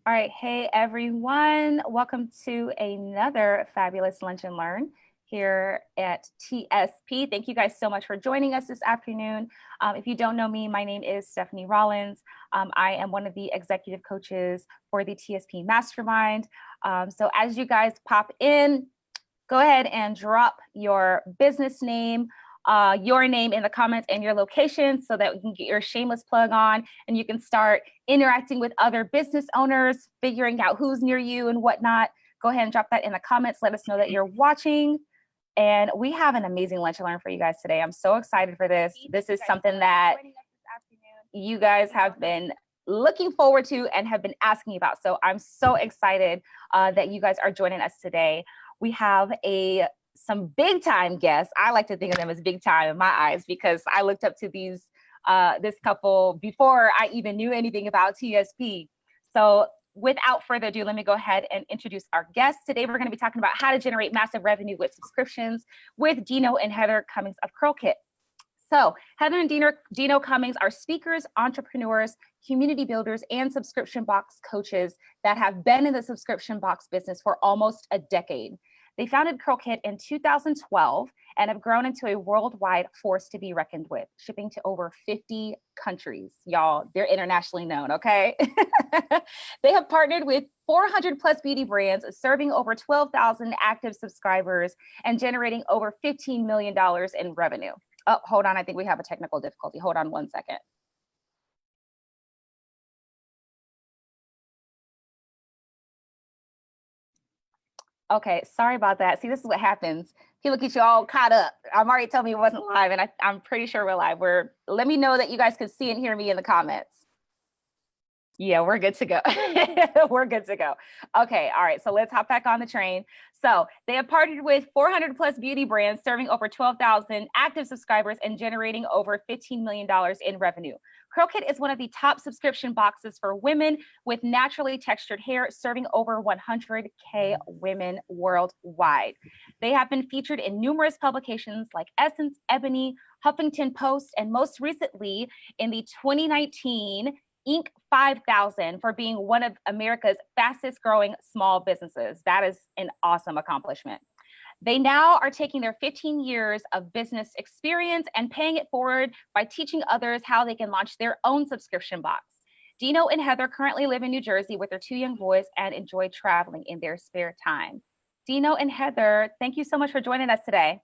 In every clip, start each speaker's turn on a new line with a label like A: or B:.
A: All right. Hey, everyone. Welcome to another fabulous Lunch and Learn here at TSP. Thank you guys so much for joining us this afternoon. If you don't know me, my name is Stephanie Rollins. I am one of the executive coaches for the TSP Mastermind. So as you guys pop in, go ahead and drop your business name, your name in the comments and your location so that we can get your shameless plug on and you can start interacting with other business owners, figuring out who's near you and whatnot. Go ahead and drop that in the comments. Let us know that you're watching. And we have an amazing lunch and learn for you guys today. I'm so excited for this. This is something that you guys have been looking forward to and have been asking about. So I'm so excited that you guys are joining us today. We have some big time guests. I like to think of them as big time in my eyes because I looked up to this couple before I even knew anything about TSP. So without further ado, let me go ahead and introduce our guests. Today, we're going to be talking about how to generate massive revenue with subscriptions with Dino and Heather Cummings of CurlKit. So Heather and Dino Cummings are speakers, entrepreneurs, community builders, and subscription box coaches that have been in the subscription box business for almost a decade. They founded CurlKit in 2012 and have grown into a worldwide force to be reckoned with, shipping to over 50 countries. Y'all, they're internationally known, okay? They have partnered with 400 plus beauty brands, serving over 12,000 active subscribers and generating over $15 million in revenue. Oh, hold on. I think we have a technical difficulty. Hold on one second. Okay, sorry about that. See, this is what happens. People get you all caught up. I'm already telling me it wasn't live, and I'm pretty sure we're live. Let me know that you guys can see and hear me in the comments. Yeah, we're good to go. We're good to go. Okay, all right, so let's hop back on the train. So they have partnered with 400 plus beauty brands, serving over 12,000 active subscribers and generating over $15 million in revenue. CurlKit is one of the top subscription boxes for women with naturally textured hair, serving over 100K women worldwide. They have been featured in numerous publications like Essence, Ebony, Huffington Post, and most recently in the 2019 Inc. 5000 for being one of America's fastest growing small businesses. That is an awesome accomplishment. They now are taking their 15 years of business experience and paying it forward by teaching others how they can launch their own subscription box. Dino and Heather currently live in New Jersey with their 2 young boys and enjoy traveling in their spare time. Dino and Heather, thank you so much for joining us today.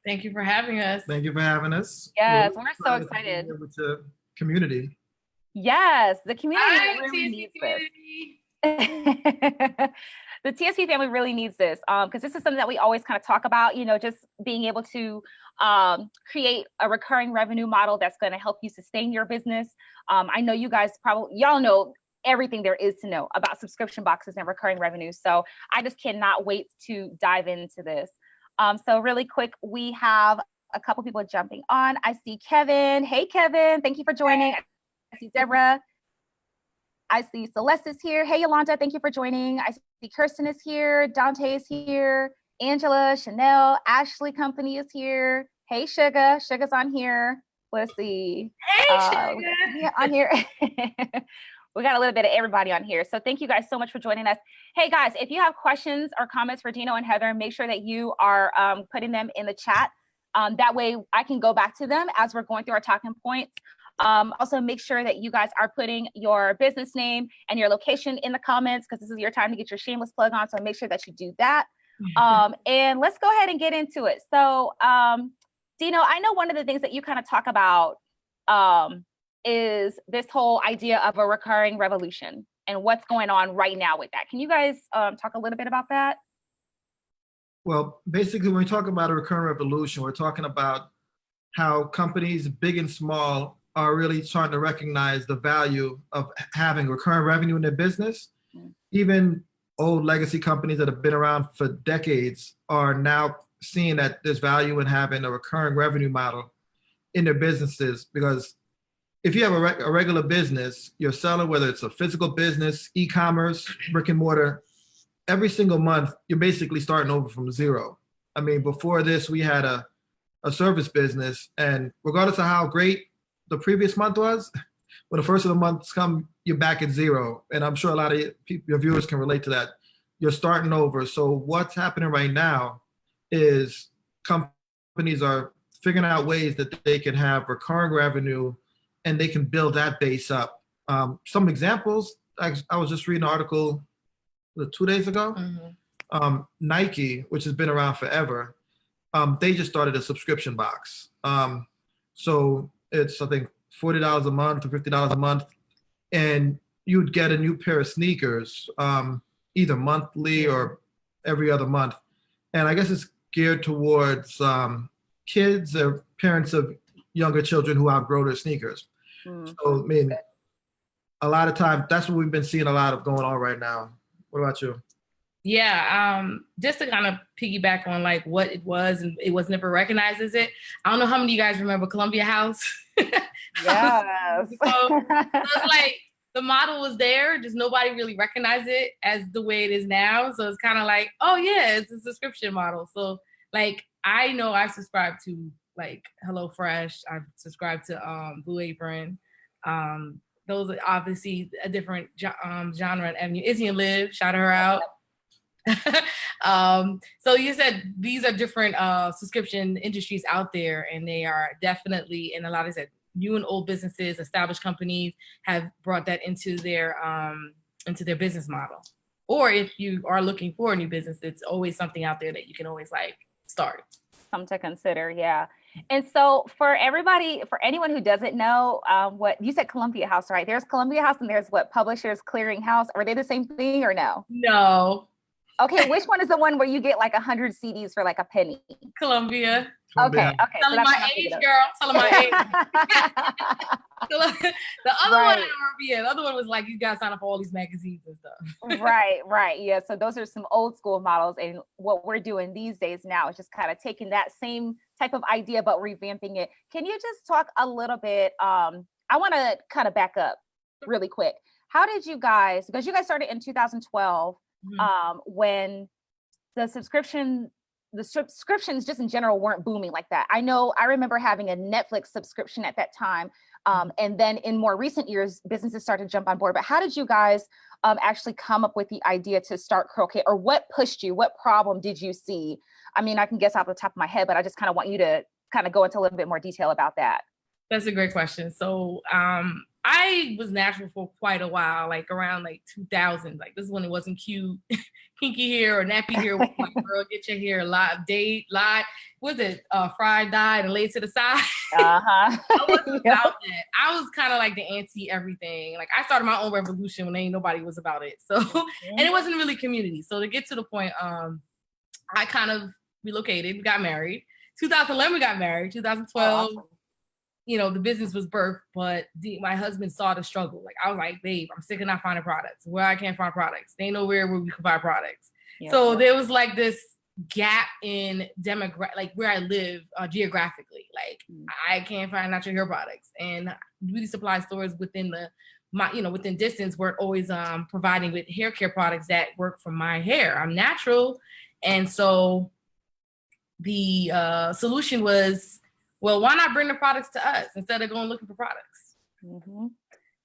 B: Thank you for having us.
C: Thank you for having us.
A: Yes, we're so excited.
C: With the community.
A: Yes, the community
B: Hi,
A: really
B: TSP
A: needs
B: community.
A: this. The TSP family really needs this because this is something that we always kind of talk about, just being able to create a recurring revenue model that's going to help you sustain your business. I know you guys y'all know everything there is to know about subscription boxes and recurring revenue. So I just cannot wait to dive into this. So really quick, we have a couple people jumping on. I see Kevin. Hey, Kevin, thank you for joining. I see Deborah. I see Celeste is here. Hey, Yolanda, thank you for joining. I see Kirsten is here. Dante is here. Angela, Chanel, Ashley Company is here. Hey, Sugar. Sugar's on here. Let's see.
B: Hey, Sugar.
A: Yeah, on here. We got a little bit of everybody on here. So thank you guys so much for joining us. Hey, guys, if you have questions or comments for Dino and Heather, make sure that you are putting them in the chat. That way I can go back to them as we're going through our talking points. Also, make sure that you guys are putting your business name and your location in the comments because this is your time to get your shameless plug on. So make sure that you do that. And let's go ahead and get into it. So, Dino, I know one of the things that you kind of talk about is this whole idea of a recurring revolution and what's going on right now with that. Can you guys talk a little bit about that?
C: Well, basically, when we talk about a recurring revolution, we're talking about how companies, big and small, are really trying to recognize the value of having recurring revenue in their business. Even old legacy companies that have been around for decades are now seeing that there's value in having a recurring revenue model in their businesses. Because if you have a regular business, you're selling, whether it's a physical business, e-commerce, brick and mortar, every single month, you're basically starting over from zero. I mean, before this, we had a service business, and regardless of how great the previous month was, when the first of the months come, you're back at zero. And I'm sure a lot of your viewers can relate to that. You're starting over. So what's happening right now is companies are figuring out ways that they can have recurring revenue and they can build that base up. Some examples, I was just reading an article 2 days ago. Nike, which has been around forever, they just started a subscription box. So it's, I think, $40 a month or $50 a month, and you'd get a new pair of sneakers either monthly or every other month. And I guess it's geared towards kids or parents of younger children who outgrow their sneakers. So, I mean, a lot of times, that's what we've been seeing a lot of going on right now. What about you?
B: Yeah, just to kind of piggyback on like what it was, and it was never recognized as it. I don't know how many of you guys remember Columbia House.
A: Yes.
B: So it's like the model was there, just nobody really recognized it as the way it is now. So it's kind of like, oh yeah, it's a subscription model. So like I know I subscribe to like HelloFresh, I subscribe to Blue Apron. Those are obviously a different genre and avenue. Izzy and Liv, shout her out. So you said these are different subscription industries out there, and they are definitely, and a lot of that new and old businesses, established companies have brought that into their business model. Or if you are looking for a new business, it's always something out there that you can always like start.
A: Something to consider, yeah. And so for everybody, for anyone who doesn't know, what you said, Columbia House, right? There's Columbia House and there's what, Publishers Clearing House. Are they the same thing or no?
B: No.
A: Okay, which one is the one where you get like 100 CDs for like a penny?
B: Columbia.
A: Okay.
B: Telling
A: So
B: my age, girl. Telling my age. The other one, I don't remember. Yeah, the other one was like you guys sign up for all these magazines and stuff.
A: Right. Yeah. So those are some old school models, and what we're doing these days now is just kind of taking that same type of idea but revamping it. Can you just talk a little bit? I want to kind of back up really quick. How did you guys? Because you guys started in 2012. When the subscriptions just in general weren't booming like that. I remember having a Netflix subscription at that time. And then in more recent years, businesses started to jump on board. But how did you guys actually come up with the idea to start CurlKit, or what pushed you? What problem did you see? I mean, I can guess off the top of my head, but I just kind of want you to kind of go into a little bit more detail about that.
B: That's a great question. So I was natural for quite a while, like around like 2000. Like this is when it wasn't cute, kinky hair or nappy hair. Like, girl, get your hair was it fried, dyed, and laid to the side?
A: I
B: wasn't about that. I was kind of like the anti everything. Like I started my own revolution when ain't nobody was about it. So and it wasn't really community. So to get to the point, I kind of relocated. We got married. 2011 we got married. 2012.
A: Awesome.
B: You know, the business was birthed, but my husband saw the struggle. Like, I was like, babe, I'm sick of not finding products. Where I can't find products. There ain't nowhere where we can buy products. So there was like this gap in demographic, like where I live geographically. Like, I can't find natural hair products. And beauty supply stores within within distance weren't always providing with hair care products that work for my hair. I'm natural. And so the solution was, well, why not bring the products to us instead of going looking for products?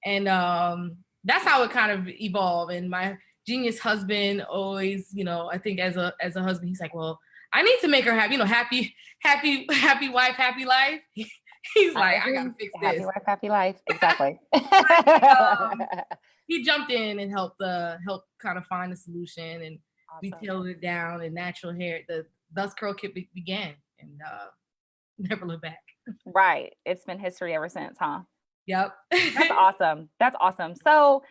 B: And that's how it kind of evolved. And my genius husband always, I think as a husband, he's like, well, I need to make her happy, happy wife, happy life. He's like, I gotta fix this.
A: Happy wife, happy life. Exactly.
B: He jumped in and helped kind of find a solution, and we tailored it down, and natural hair. Thus CurlKit began, and never look back.
A: Right. It's been history ever since, huh?
B: Yep.
A: That's awesome. So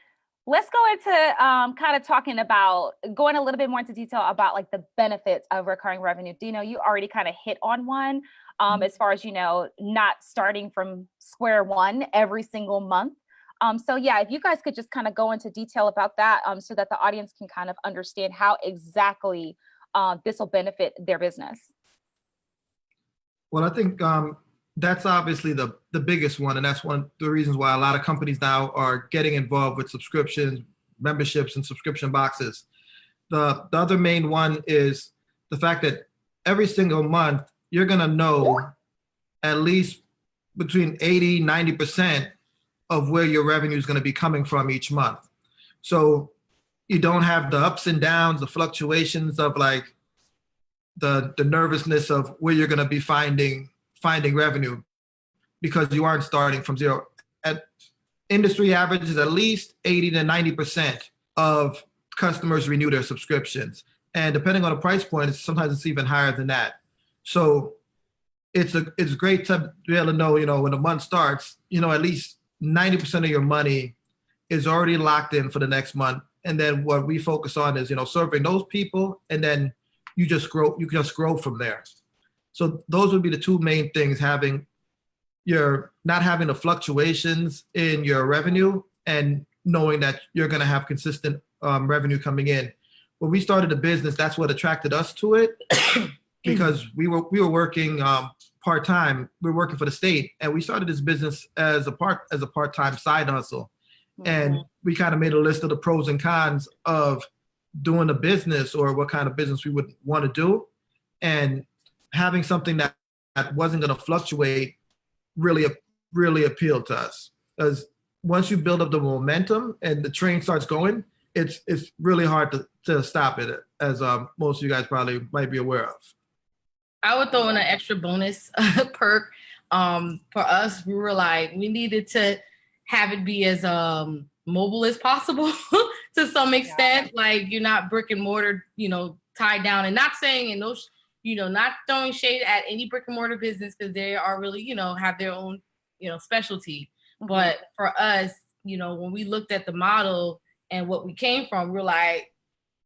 A: let's go into kind of talking about going a little bit more into detail about like the benefits of recurring revenue. Dino, you already kind of hit on one as far as, not starting from square one every single month. So yeah, if you guys could just kind of go into detail about that so that the audience can kind of understand how exactly this will benefit their business.
C: Well, I think that's obviously the biggest one, and that's one of the reasons why a lot of companies now are getting involved with subscriptions, memberships, and subscription boxes. The other main one is the fact that every single month, you're going to know at least between 80, 90% of where your revenue is going to be coming from each month. So you don't have the ups and downs, the fluctuations of like the nervousness of where you're going to be finding revenue, because you aren't starting from zero. At industry averages, at least 80 to 90% of customers renew their subscriptions. And depending on the price point, sometimes it's even higher than that. So it's great to be able to know, when the month starts, at least 90% of your money is already locked in for the next month. And then what we focus on is, serving those people, and then you just grow from there. So those would be the two main things: you're not having the fluctuations in your revenue, and knowing that you're going to have consistent revenue coming in. When we started the business, that's what attracted us to it, because we were working part-time. We were working for the state, and we started this business as a part-time side hustle. Mm-hmm. And we kind of made a list of the pros and cons of doing a business, or what kind of business we would want to do, and having something that wasn't going to fluctuate really appealed to us. Because once you build up the momentum and the train starts going, it's really hard to stop it, as most of you guys probably might be aware of.
B: I would throw in an extra bonus perk. For us, we were like, we needed to have it be as mobile as possible to some extent. Yeah. Like, you're not brick and mortar, tied down. And not saying in those, not throwing shade at any brick and mortar business, because they are really, have their own, specialty. Mm-hmm. But for us, when we looked at the model and what we came from, we're like,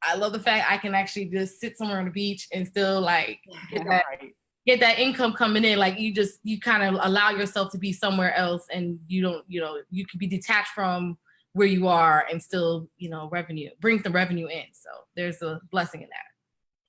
B: I love the fact I can actually just sit somewhere on the beach and still like get that income coming in. Like, you kind of allow yourself to be somewhere else, and you don't, you can be detached from where you are and still, bring the revenue in. So there's a blessing in that.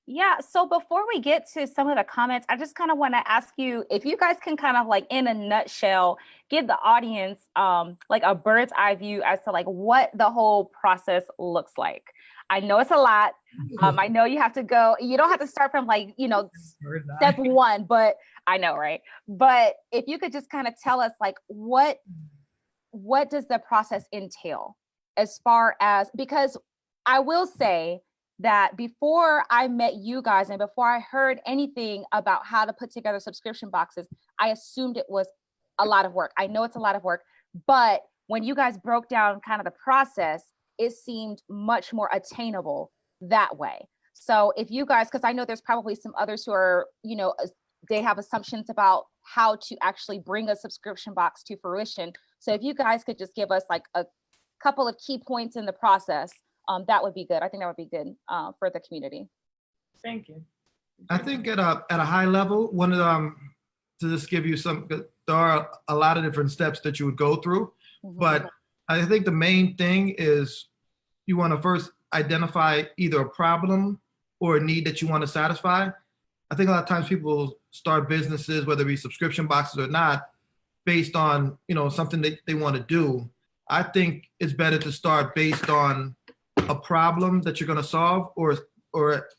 A: Yeah. So before we get to some of the comments, I just kind of want to ask you if you guys can kind of like, in a nutshell, give the audience like a bird's eye view as to like what the whole process looks like. I know it's a lot. I know you have to go, you don't have to start from like, step one, but I know, right? But if you could just kind of tell us like, what does the process entail, as far as, because I will say that before I met you guys and before I heard anything about how to put together subscription boxes, I assumed it was a lot of work. I know it's a lot of work, but when you guys broke down kind of the process, it seemed much more attainable that way. So if you guys, because I know there's probably some others who are, they have assumptions about how to actually bring a subscription box to fruition. So if you guys could just give us like a couple of key points in the process, that would be good. I think that would be good for the community.
B: Thank you.
C: I think at a high level, one of them, to just give you there are a lot of different steps that you would go through, mm-hmm. but I think the main thing is you want to first identify either a problem or a need that you want to satisfy. I think a lot of times people start businesses, whether it be subscription boxes or not, based on something that they want to do. I think it's better to start based on a problem that you're going to solve, or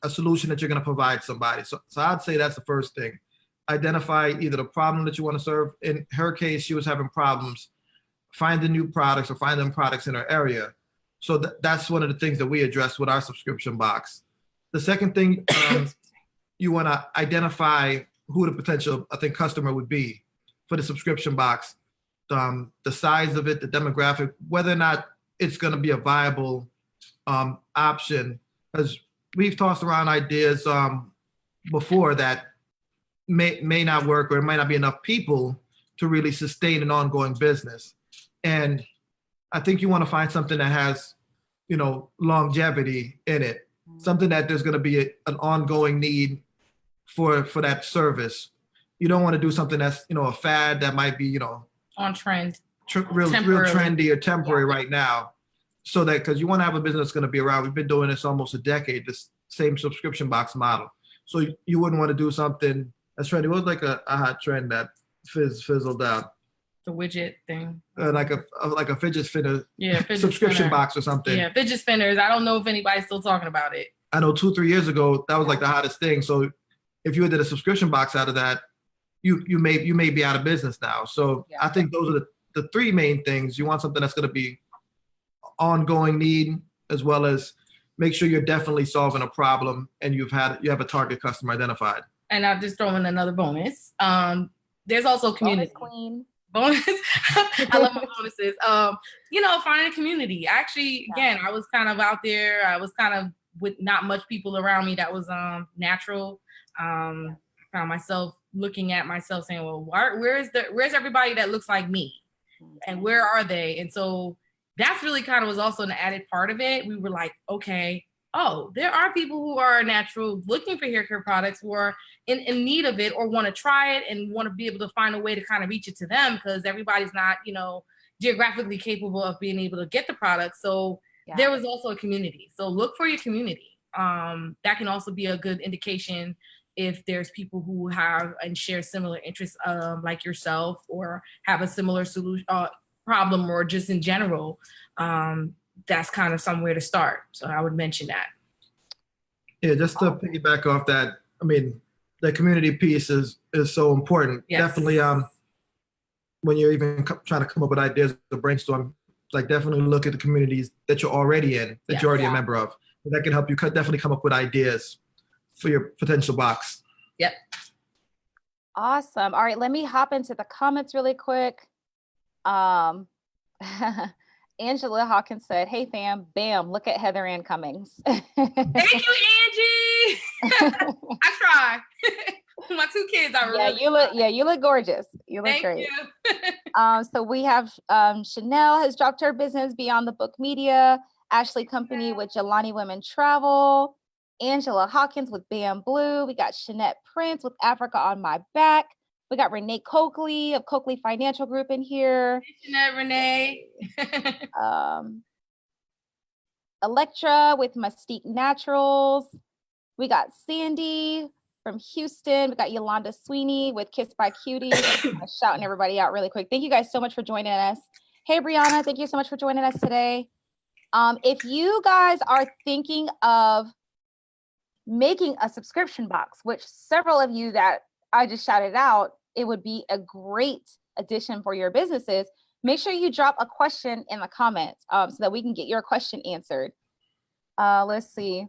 C: a solution that you're going to provide somebody. So I'd say that's the first thing. Identify either the problem that you want to serve. In her case, she was having problems finding new products or finding products in her area. So that's one of the things that we address with our subscription box. The second thing, you want to identify who the potential, customer would be for the subscription box, the size of it, the demographic, whether or not it's going to be a viable option. Because we've tossed around ideas before that may not work, or it might not be enough people to really sustain an ongoing business. And I think you want to find something that has, longevity in it, something that there's going to be an ongoing need for that service. You don't want to do something that's, a fad that might be,
B: on trend,
C: real trendy or temporary right now. So that, because you want to have a business that's going to be around. We've been doing this almost a decade, this same subscription box model. So you wouldn't want to do something that's trendy. It was like a hot trend that fizzled out.
B: The widget thing.
C: Like a fidget spinner.
B: Yeah, fidget
C: subscription
B: spinner
C: box or something.
B: Yeah, fidget spinners. I don't know if anybody's still talking about it.
C: I know 2-3 years ago that was like the hottest thing. So if you did a subscription box out of that, you may be out of business now. So yeah. I think those are the three main things. You want something that's going to be ongoing need, as well as make sure you're definitely solving a problem and you have a target customer identified.
B: And I'll just throw in another bonus. There's also community.
A: Bonus queen.
B: Bonus. I love my bonuses. Finding a community. Actually, again, I was kind of out there. I was kind of with not much people around me that was natural. Found myself looking at myself saying, well, where's everybody that looks like me? And where are they? And so that's really kind of was also an added part of it. We were like, okay, there are people who are natural looking for hair care products who are in need of it or want to try it and want to be able to find a way to kind of reach it to them, because everybody's not, geographically capable of being able to get the product. So there was also a community. So look for your community. That can also be a good indication if there's people who have and share similar interests like yourself, or have a similar solution problem, or just in general. That's kind of somewhere to start. So I would mention that.
C: Yeah, just to piggyback off that, I mean, the community piece is so important.
B: Yes.
C: Definitely, when you're even trying to come up with ideas or brainstorm, like definitely look at the communities that you're already in, that you're already a member of. That can help you definitely come up with ideas for your potential box.
B: Yep.
A: Awesome. All right, let me hop into the comments really quick. Angela Hawkins said, "Hey fam, bam, look at Heather Ann Cummings."
B: Thank you, Angie. I try. My two kids are really
A: you look gorgeous. You look great.
B: You.
A: So we have Chanel has dropped her business Beyond the Book Media, Ashley Company with Jelani Women Travel, Angela Hawkins with Bam Blue. We got Shanette Prince with Africa on My Back. We got Renee Coakley of Coakley Financial Group in here.
B: Hey, Renee.
A: Electra with Mystique Naturals. We got Sandy from Houston. We got Yolanda Sweeney with Kiss by Cutie. I'm shouting everybody out really quick. Thank you guys so much for joining us. Hey, Brianna, thank you so much for joining us today. If you guys are thinking of making a subscription box, which several of you that I just shouted out, it would be a great addition for your businesses. Make sure you drop a question in the comments so that we can get your question answered. Let's see.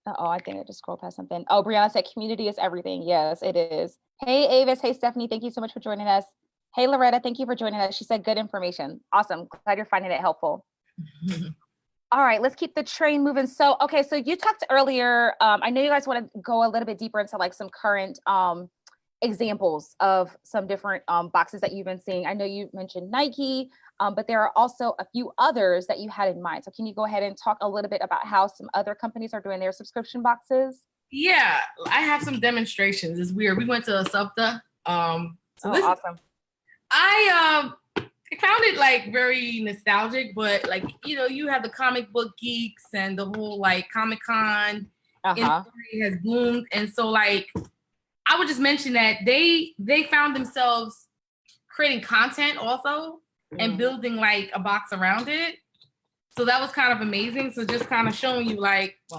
A: I think I just scrolled past something. Oh, Brianna said community is everything. Yes, it is. Hey, Avis. Hey, Stephanie. Thank you so much for joining us. Hey, Loretta. Thank you for joining us. She said good information. Awesome. Glad you're finding it helpful. All right, let's keep the train moving. So you talked earlier. I know you guys want to go a little bit deeper into like some current examples of some different boxes that you've been seeing. I know you mentioned Nike, but there are also a few others that you had in mind. So can you go ahead and talk a little bit about how some other companies are doing their subscription boxes?
B: Yeah, I have some demonstrations. It's weird. We went to a SUPTA.
A: Awesome.
B: I found it like very nostalgic, but like, you have the comic book geeks and the whole like Comic-Con industry has bloomed. And so like, I would just mention that they found themselves creating content also and building like a box around it. So that was kind of amazing. So just kind of showing you like they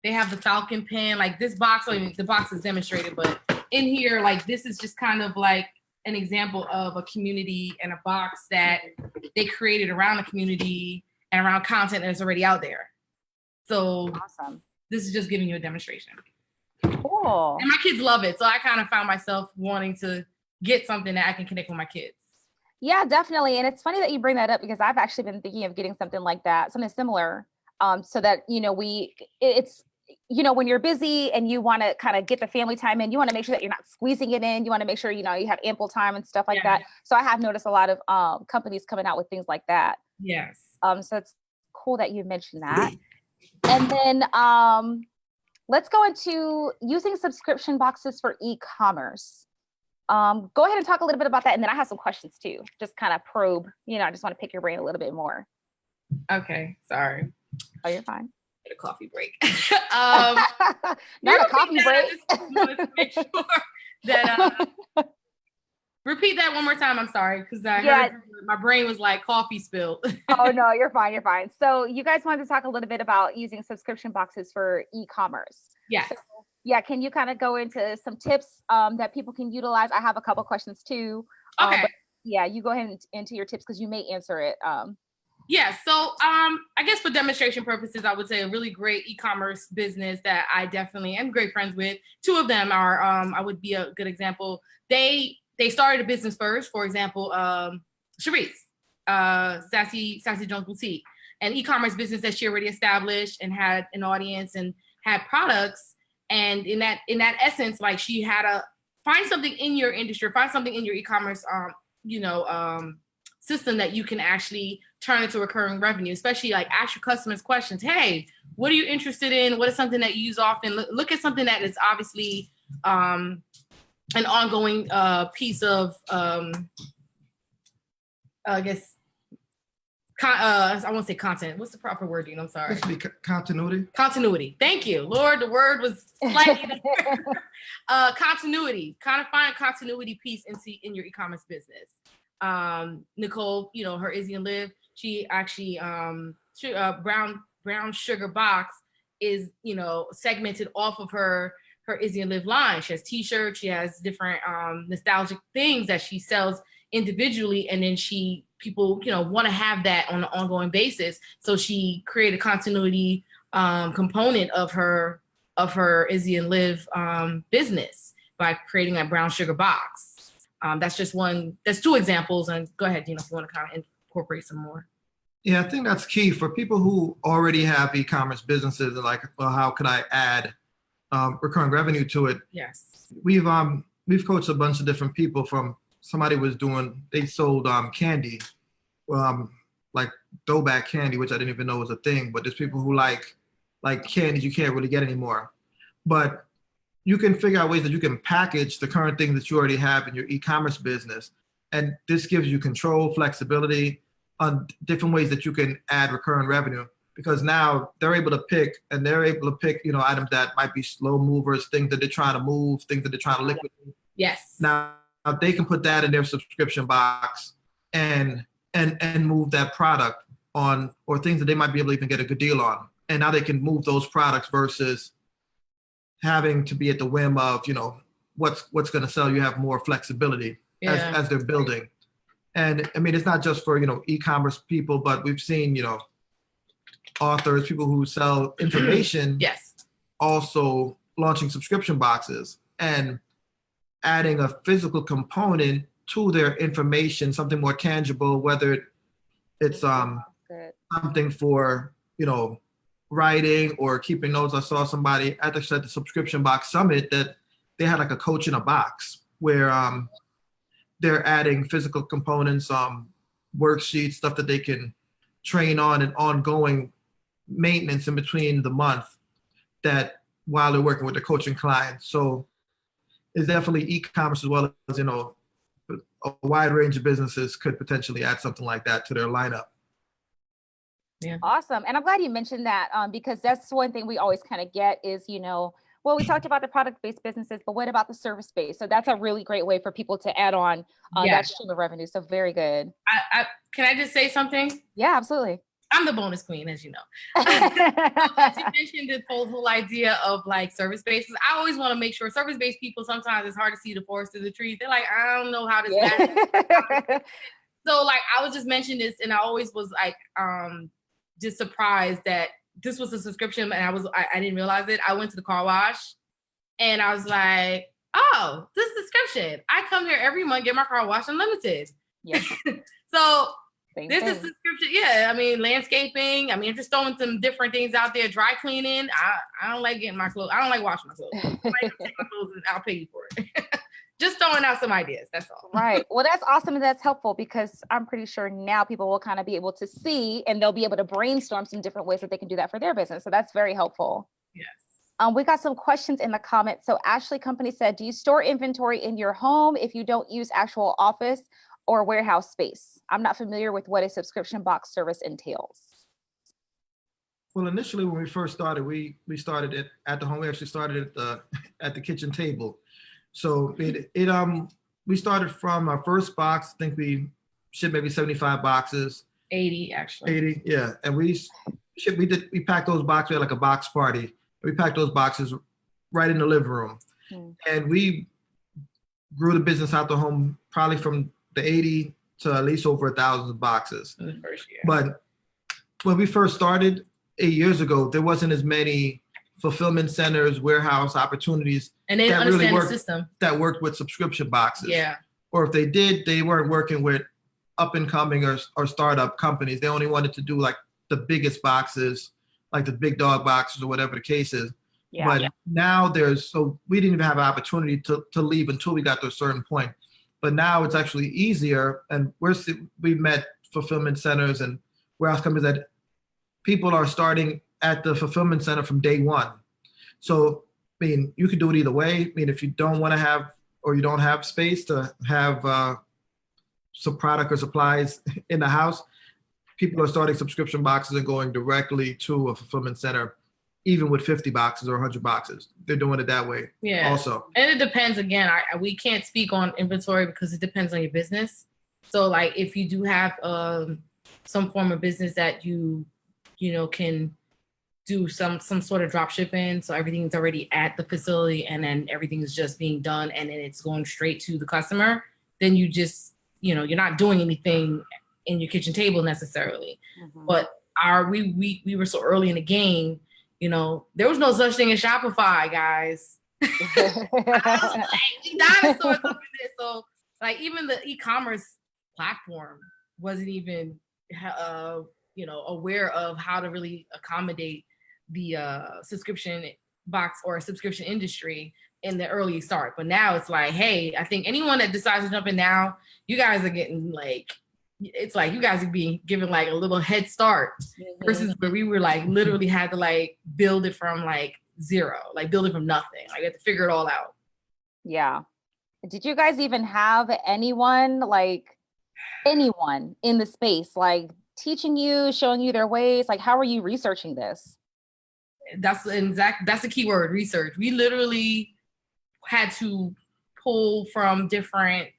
B: have the Falcon pen, like this box, the box is demonstrated, but in here, like this is just kind of like an example of a community and a box that they created around the community and around content that's already out there. So
A: awesome.
B: This is just giving you a demonstration.
A: Cool.
B: And my kids love it. So I kind of found myself wanting to get something that I can connect with my kids.
A: Yeah, definitely. And it's funny that you bring that up because I've actually been thinking of getting something like that, something similar, so that, when you're busy and you want to kind of get the family time in, you want to make sure that you're not squeezing it in. You want to make sure, you have ample time and stuff like that. So I have noticed a lot of companies coming out with things like that.
B: Yes.
A: So it's cool that you mentioned that. And then let's go into using subscription boxes for e-commerce. Go ahead and talk a little bit about that. And then I have some questions too, just kind of probe, I just want to pick your brain a little bit more.
B: Okay. Sorry.
A: Oh, you're fine.
B: A coffee break.
A: Not a coffee break.
B: I just wanted to make sure that repeat that one more time. I'm sorry, because I heard my brain was like coffee spilled.
A: Oh no, you're fine. You're fine. So you guys wanted to talk a little bit about using subscription boxes for e-commerce.
B: Yes.
A: So, Yeah, can you kind of go into some tips that people can utilize? I have a couple questions too.
B: Okay.
A: But yeah, you go ahead and into your tips because you may answer it.
B: Yeah, so I guess for demonstration purposes, I would say a really great e-commerce business that I definitely am great friends with. Two of them are, I would be a good example. They started a business first, for example, Sharice, Sassy Jones Boutique, an e-commerce business that she already established and had an audience and had products. And in that essence, like she had to find something in your industry, find something in your e-commerce, system that you can actually turn into recurring revenue, especially like ask your customers questions. Hey, what are you interested in? What is something that you use often? Look at something that is obviously an ongoing piece of, I guess, I won't say content. What's the proper word, Dino? I'm sorry.
C: This would be continuity.
B: Continuity. Thank you, Lord. The word was slightly continuity. Kind of find a continuity piece in your e-commerce business. Nicole, her Izzy and Liv, she actually brown sugar box is segmented off of her Izzy and Liv line. She has t-shirts, she has different nostalgic things that she sells individually, and then people want to have that on an ongoing basis, so she created a continuity component of her Izzy and Liv business by creating that brown sugar box. That's just one. There's two examples, and go ahead, Dino, if you want to kind of incorporate some more.
C: Yeah, I think that's key for people who already have e-commerce businesses. Like, well, how could I add recurring revenue to it?
B: Yes,
C: we've coached a bunch of different people. From somebody they sold candy, like throwback candy, which I didn't even know was a thing. But there's people who like candies you can't really get anymore, but you can figure out ways that you can package the current things that you already have in your e-commerce business. And this gives you control, flexibility on different ways that you can add recurring revenue, because now they're able to pick items that might be slow movers, things that they're trying to move, things that they're trying to liquidate.
B: Yes.
C: Now they can put that in their subscription box and move that product on, or things that they might be able to even get a good deal on. And now they can move those products versus having to be at the whim of, what's going to sell. You have more flexibility as they're building. And I mean, it's not just for, e-commerce people, but we've seen, authors, people who sell information,
B: yes,
C: also launching subscription boxes and adding a physical component to their information, something more tangible, whether it's something for, writing or keeping notes. I saw somebody at the subscription box summit that they had like a coach in a box where they're adding physical components, worksheets, stuff that they can train on, and ongoing maintenance in between the month that while they're working with the coaching clients. So it's definitely e-commerce, as well as, a wide range of businesses could potentially add something like that to their lineup.
A: Yeah. Awesome. And I'm glad you mentioned that because that's one thing we always kind of get is, well, we talked about the product-based businesses, but what about the service-based? So that's a really great way for people to add on that stream of revenue. So very good.
B: Can I just say something?
A: Yeah, absolutely.
B: I'm the bonus queen, as you know. As you mentioned this whole idea of like service-based. I always want to make sure service-based people, sometimes it's hard to see the forest through the trees. They're like, I don't know how this matters. So like, I was just mentioning this, and I always was like, just surprised that this was a subscription, and I didn't realize it. I went to the car wash and I was like, oh, this is subscription. I come here every month, get my car washed unlimited.
A: Yes.
B: So this is subscription. Yeah. I mean, landscaping. I mean, just throwing some different things out there. Dry cleaning. I don't like getting my clothes. I don't like washing my clothes. I take my clothes and I'll pay you for it. Just throwing out some ideas. That's all.
A: Right. Well, that's awesome. And that's helpful because I'm pretty sure now people will kind of be able to see, and they'll be able to brainstorm some different ways that they can do that for their business. So that's very helpful.
B: Yes.
A: We got some questions in the comments. So Ashley Company said, do you store inventory in your home if you don't use actual office or warehouse space? I'm not familiar with what a subscription box service entails.
C: Well, initially when we first started, we started it at the home. We actually started at the kitchen table. So we started from our first box. I think we shipped maybe 75 boxes.
B: 80 actually.
C: 80, yeah. And we packed those boxes. We had like a box party. We packed those boxes right in the living room. And we grew the business out the home probably from the 80 to at least over 1,000 boxes.
B: In the first year.
C: But when we first started 8 years ago, there wasn't as many fulfillment centers, warehouse opportunities.
B: And they didn't understand the system.
C: That worked with subscription boxes.
B: Yeah.
C: Or if they did, they weren't working with up and coming or startup companies. They only wanted to do like the biggest boxes, like the big dog boxes or whatever the case is. Yeah. But now we didn't even have an opportunity to leave until we got to a certain point. But now it's actually easier, and we've met fulfillment centers and warehouse companies that people are starting at the fulfillment center from day one. So, I mean, you could do it either way. I mean, if you don't want to have, or you don't have space to have some product or supplies in the house, people are starting subscription boxes and going directly to a fulfillment center, even with 50 boxes or 100 boxes. They're doing it that way. Yeah. Also.
B: And it depends, again, we can't speak on inventory because it depends on your business. So like if you do have some form of business that you can do some sort of drop shipping, so everything's already at the facility and then everything's just being done and then it's going straight to the customer, then you just, you're not doing anything in your kitchen table necessarily. Mm-hmm. But we were so early in the game, there was no such thing as Shopify, guys. Dinosaurs up in there. So like even the e-commerce platform wasn't even aware of how to really accommodate the subscription box or subscription industry in the early start. But now it's like, hey, I think anyone that decides to jump in now, you guys are getting like, it's like you guys are being given like a little head start versus where we were like literally had to like build it from like zero, like build it from nothing. Like we had to figure it all out.
A: Yeah. Did you guys even have anyone in the space, like teaching you, showing you their ways? Like, how are you researching this?
B: That's the key word, research. We literally had to pull from different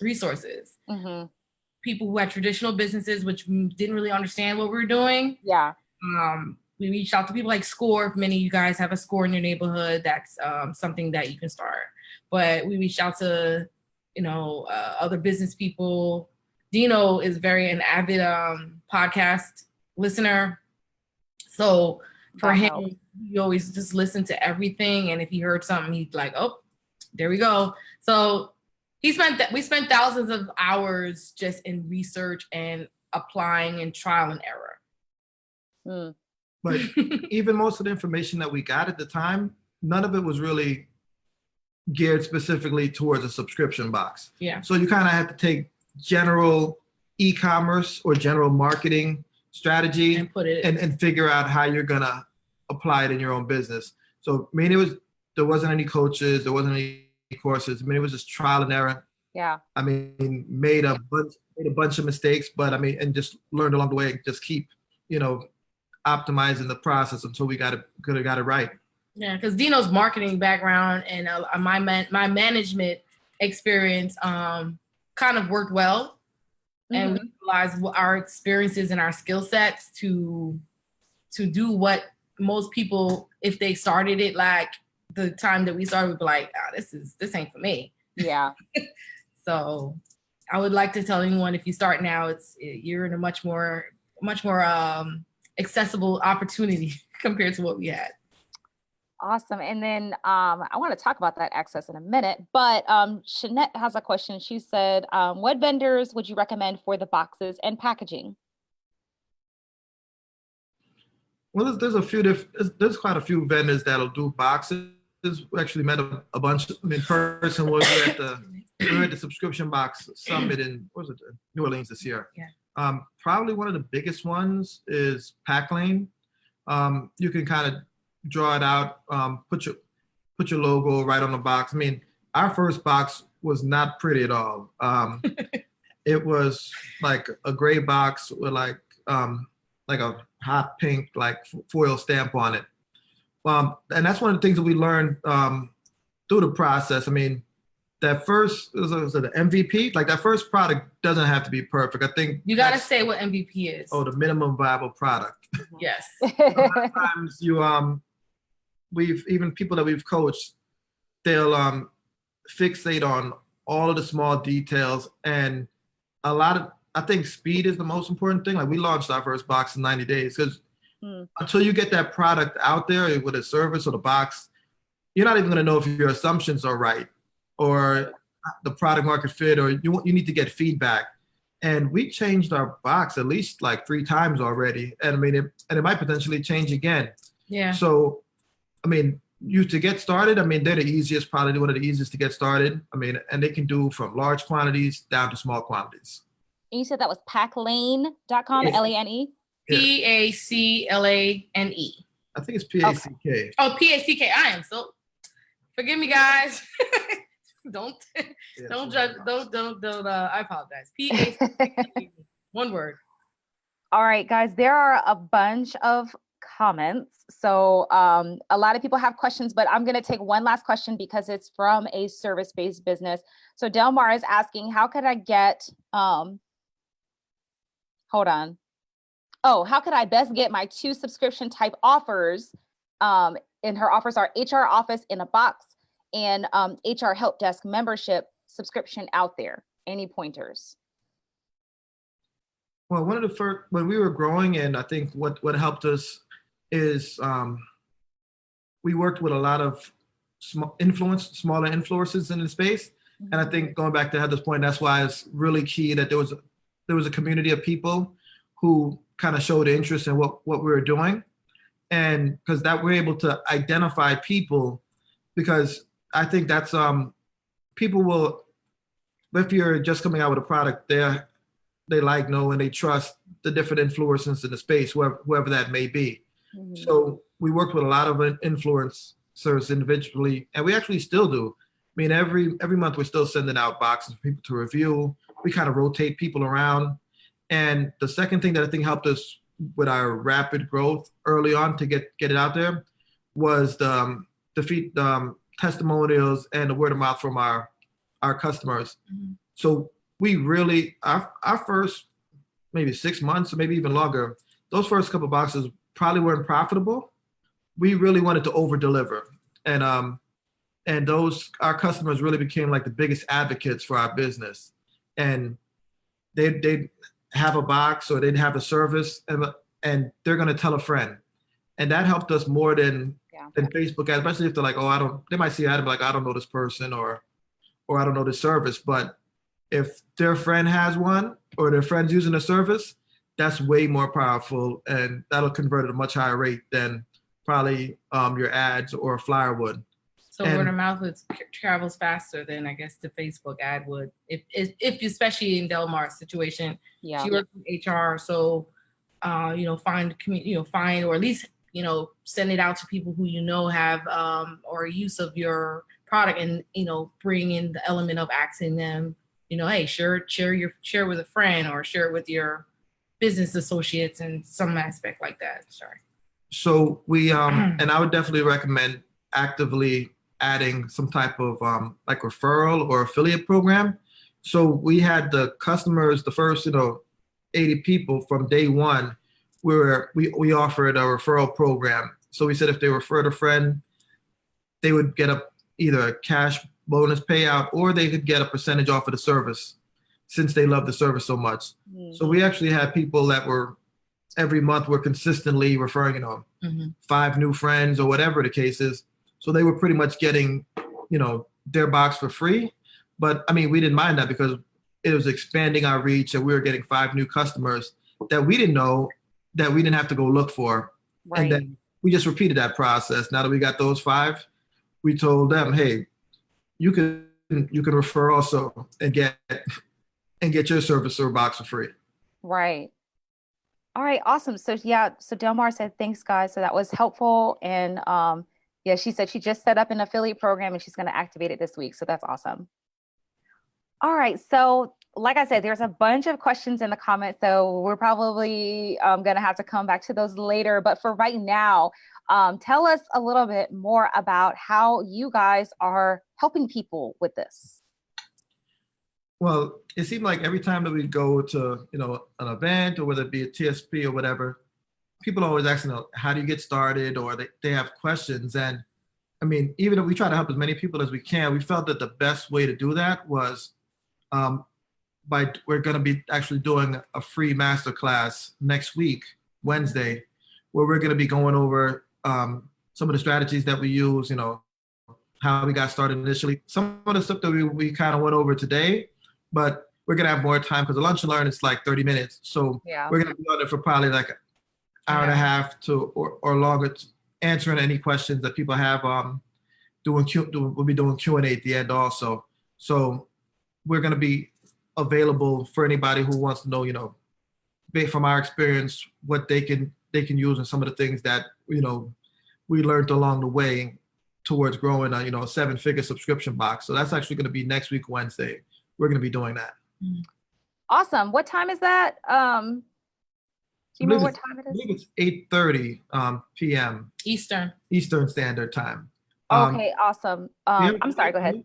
B: resources. Mm-hmm. People who had traditional businesses, which didn't really understand what we were doing. Yeah. We reached out to people like SCORE. If many of you guys have a SCORE in your neighborhood, that's something that you can start. But we reached out to, other business people. Dino is an avid podcast listener. So for him, he always just listened to everything. And if he heard something, he'd like, oh, there we go. So we spent thousands of hours just in research and applying and trial and error.
C: Mm. But even most of the information that we got at the time, none of it was really geared specifically towards a subscription box. Yeah. So you kind of had to take general e-commerce or general marketing strategy and put it and figure out how you're gonna apply it in your own business. So I mean, there wasn't any coaches, there wasn't any courses. I mean, it was just trial and error. Yeah. I mean, made a bunch of mistakes, but I mean, and just learned along the way. Just keep, optimizing the process until we got it right.
B: Yeah, because Dino's marketing background and my management experience kind of worked well. And we utilized our experiences and our skill sets to do what most people, if they started it like the time that we started, would be like, oh, this ain't for me. Yeah. So I would like to tell anyone, if you start now, you're in a much more accessible opportunity compared to what we had.
A: Awesome. And then I want to talk about that access in a minute, but Shanette has a question. She said, what vendors would you recommend for the boxes and packaging?
C: Well, there's quite a few vendors that'll do boxes. We actually met a bunch in person. We were at the subscription box summit in New Orleans this year. Yeah. Probably one of the biggest ones is Packlane. You can kind of draw it out, put your logo right on the box. I mean, our first box was not pretty at all. It was like a gray box with like a hot pink foil stamp on it. And that's one of the things that we learned through the process. I mean, that first was the MVP. Like that first product doesn't have to be perfect. I think
B: you got to say what MVP is.
C: Oh, the minimum viable product.
B: Yes.
C: Sometimes you even people that we've coached, they'll fixate on all of the small details, and I think speed is the most important thing. Like, we launched our first box in 90 days because until you get that product out there with a service or the box, you're not even going to know if your assumptions are right or the product market fit, or you need to get feedback. And we changed our box at least like 3 times already. And I mean, it might potentially change again.
B: Yeah.
C: So, I mean, to get started, I mean, they're the easiest, probably one of the easiest to get started. I mean, and they can do from large quantities down to small quantities.
A: And you said that was packlane.com, L-A-N-E?
B: P-A-C-L-A-N-E.
C: I think it's P-A-C-K.
B: Okay. Oh, P-A-C-K. I am so, forgive me, guys. Don't judge. Don't. I apologize. P-A-C-K. One word.
A: All right, guys, there are a bunch of comments. So a lot of people have questions, but I'm going to take one last question because it's from a service-based business. So Delmar is asking, how could I get, hold on. Oh, how could I best get my 2 subscription type offers? And her offers are HR Office in a box and HR Help Desk membership subscription out there. Any pointers?
C: Well, one of the first, when we were growing, and I think what helped us is we worked with a lot of smaller influencers in the space. And I think, going back to Heather's point, that's why it's really key that there was a community of people who kind of showed interest in what we were doing. And because that we're able to identify people, because I think that's people will, if you're just coming out with a product, they know and they trust the different influencers in the space, whoever that may be. So we worked with a lot of influencers individually, and we actually still do. I mean, every month we're still sending out boxes for people to review. We kind of rotate people around. And the second thing that I think helped us with our rapid growth early on to get it out there was the testimonials and the word of mouth from our customers. So we really, our first maybe 6 months or maybe even longer, those first couple of boxes probably weren't profitable. We really wanted to over deliver. And our customers really became like the biggest advocates for our business. And they'd have a box or they'd have a service and they're going to tell a friend. And that helped us more than Facebook ads, especially if they're like, they might see an ad like, I don't know this person or I don't know this service. But if their friend has one or their friend's using a service, that's way more powerful, and that'll convert at a much higher rate than probably your ads or a flyer would.
B: So word of mouth travels faster than I guess the Facebook ad would, if especially in Delmar's situation. She works with HR, so find or at least send it out to people who have or use of your product, and bring in the element of asking them, hey, share with a friend or share it with your business associates and some aspect like that. Sorry.
C: So we and I would definitely recommend actively adding some type of like referral or affiliate program. So we had the customers, the first 80 people from day one, where we offered a referral program. So we said if they referred a friend, they would get either a cash bonus payout or they could get a percentage off of the service, since they love the service so much. So we actually had people that were every month were consistently referring 5 new friends or whatever the case is. So they were pretty much getting their box for free. But I mean, we didn't mind that because it was expanding our reach, and we were getting 5 new customers that we didn't know, that we didn't have to go look for. Right. And then we just repeated that process. Now that we got those 5, we told them, hey, you can refer also and get your service or box for free.
A: Right. All right. Awesome. So so Delmar said, thanks guys. So that was helpful. And she said she just set up an affiliate program and she's going to activate it this week. So that's awesome. All right. So like I said, there's a bunch of questions in the comments. So we're probably going to have to come back to those later. But for right now, tell us a little bit more about how you guys are helping people with this.
C: Well, it seemed like every time that we go to, an event, or whether it be a TSP or whatever, people are always asking, how do you get started, or they have questions. And I mean, even if we try to help as many people as we can, we felt that the best way to do that was we're going to be actually doing a free masterclass next week, Wednesday, where we're going to be going over some of the strategies that we use, how we got started initially. Some of the stuff that we kind of went over today, but we're going to have more time because the lunch and learn is like 30 minutes. So we're going to be on it for probably like an hour and a half or longer, answering any questions that people have. We'll be doing Q&A at the end also. So we're going to be available for anybody who wants to know, based from our experience, what they can use, and some of the things that, we learned along the way towards growing a 7-figure subscription box. So that's actually going to be next week, Wednesday. We're going to be doing that.
A: Awesome. What time is that? Do you know what time it is?
C: I believe it's 8:30 p.m. Eastern Standard Time.
A: Okay, awesome. I'm sorry, go ahead.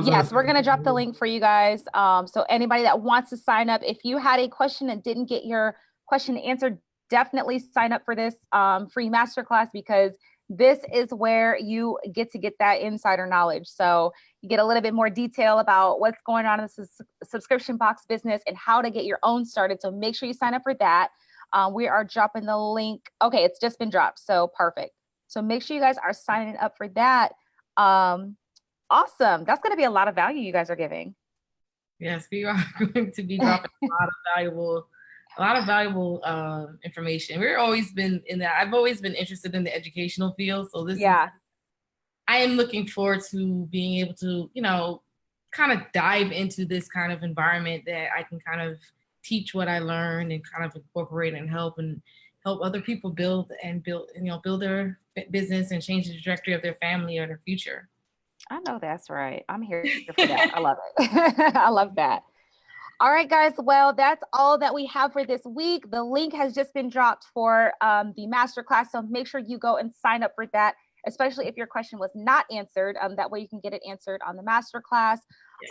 A: Yes, we're going to drop the link for you guys. So anybody that wants to sign up, if you had a question and didn't get your question answered, definitely sign up for this free masterclass, because this is where you get to get that insider knowledge. So you get a little bit more detail about what's going on in the subscription box business and how to get your own started. So make sure you sign up for that. We are dropping the link. Okay, it's just been dropped. So perfect. So make sure you guys are signing up for that. Awesome. That's going to be a lot of value you guys are giving.
B: Yes, we are going to be dropping a lot of valuable information. We've always been in that. I've always been interested in the educational field. So I am looking forward to being able to, kind of dive into this kind of environment that I can kind of teach what I learned and kind of incorporate and help other people build their business and change the trajectory of their family or their future.
A: I know that's right. I'm here for that. I love it. I love that. All right, guys. Well, that's all that we have for this week. The link has just been dropped for the masterclass. So make sure you go and sign up for that, especially if your question was not answered. That way you can get it answered on the masterclass.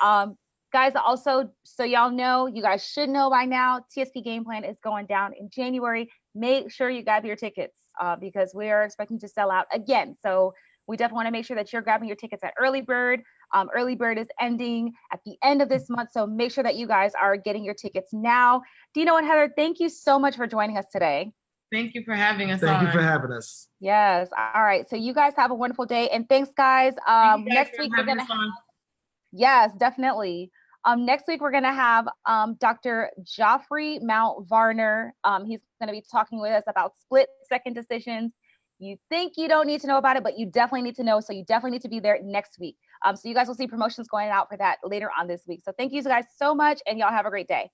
A: Yes. Guys, also, so y'all know, you guys should know by now, TSP Game Plan is going down in January. Make sure you grab your tickets because we are expecting to sell out again. So we definitely want to make sure that you're grabbing your tickets at Early Bird. Early Bird is ending at the end of this month. So make sure that you guys are getting your tickets now. Dino and Heather, thank you so much for joining us today.
B: Thank you for having us.
C: Thank you for having us.
A: Yes. All right. So you guys have a wonderful day. And thanks, guys. Next week, we're going to have... Yes, definitely. Next week, we're going to have Dr. Joffrey Mount Varner. He's going to be talking with us about split-second decisions. You think you don't need to know about it, but you definitely need to know. So you definitely need to be there next week. So you guys will see promotions going out for that later on this week. So thank you guys so much, and y'all have a great day.